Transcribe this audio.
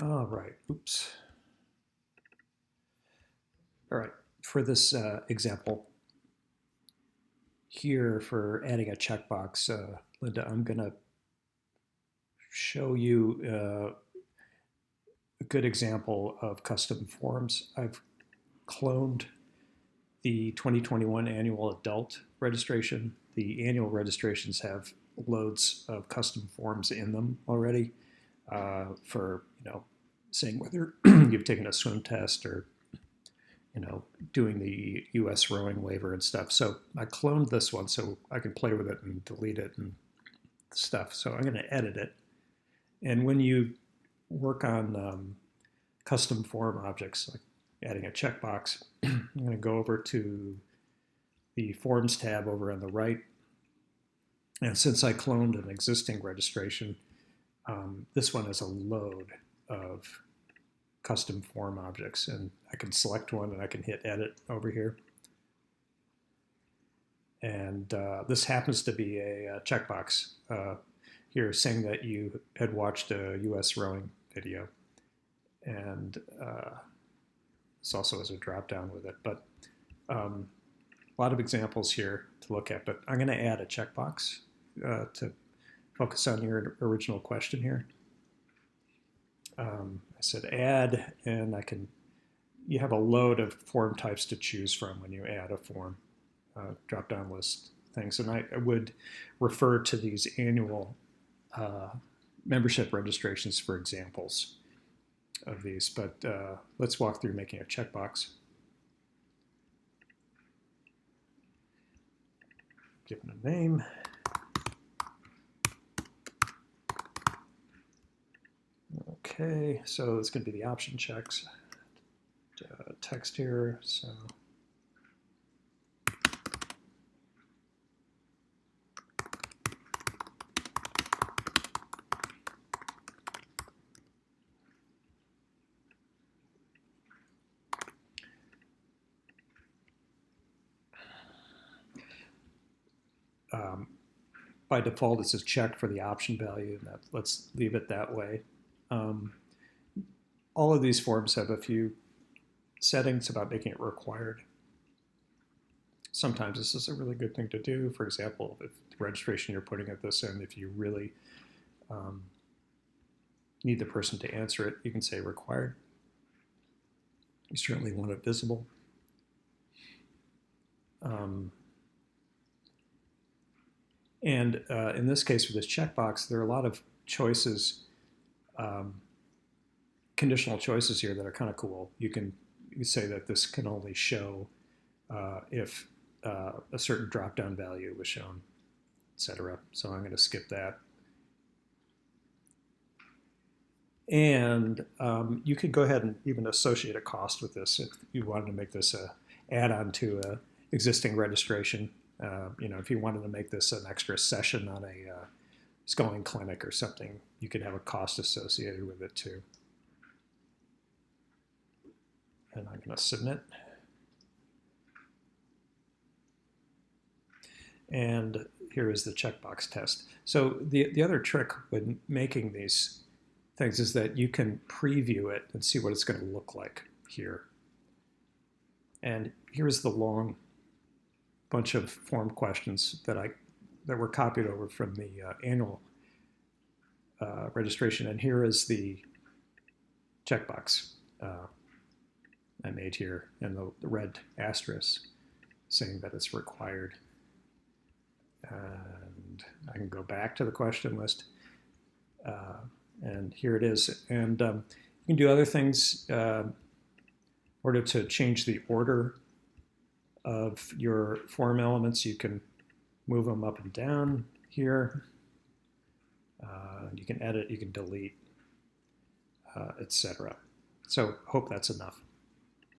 All right, oops. All right, for this example here for adding a checkbox, Linda, I'm gonna show you a good example of custom forms. I've cloned the 2021 annual adult registration. The annual registrations have loads of custom forms in them already for, saying whether you've taken a swim test or, doing the US rowing waiver and stuff. So I cloned this one so I can play with it and delete it and stuff. So I'm going to edit it. And when you work on custom form objects, like adding a checkbox, I'm going to go over to the Forms tab over on the right. And since I cloned an existing registration, this one has a load of custom form objects. And I can select one and I can hit edit over here. And this happens to be a checkbox here saying that you had watched a US rowing video. And this also has a drop down with it. But a lot of examples here to look at. But I'm going to add a checkbox to focus on your original question here. I said add, and you have a load of form types to choose from when you add a form. Drop down list things. And I would refer to these annual membership registrations for examples of these. But let's walk through making a checkbox. Give it a name. Okay, so it's going to be the option checks. Text here, so. By default, this is checked for the option value, and let's leave it that way. All of these forms have a few settings about making it required. Sometimes this is a really good thing to do. For example, if the registration you're putting at this in, if you really need the person to answer it, you can say required. You certainly want it visible. And in this case, for this checkbox, there are a lot of choices, conditional choices here that are kind of cool. You can say that this can only show if a certain drop-down value was shown, etc. So I'm going to skip that. And you could go ahead and even associate a cost with this if you wanted to make this a add-on to an existing registration. If you wanted to make this an extra session on a sculling clinic or something, you could have a cost associated with it too. And I'm going to submit. And here is the checkbox test. So the other trick when making these things is that you can preview it and see what it's going to look like here. And here's the long bunch of form questions that were copied over from the annual registration. And here is the checkbox I made here, and the red asterisk saying that it's required. And I can go back to the question list, and here it is. And you can do other things in order to change the order of your form elements. You can move them up and down here. You can edit, you can delete, etc. So hope that's enough.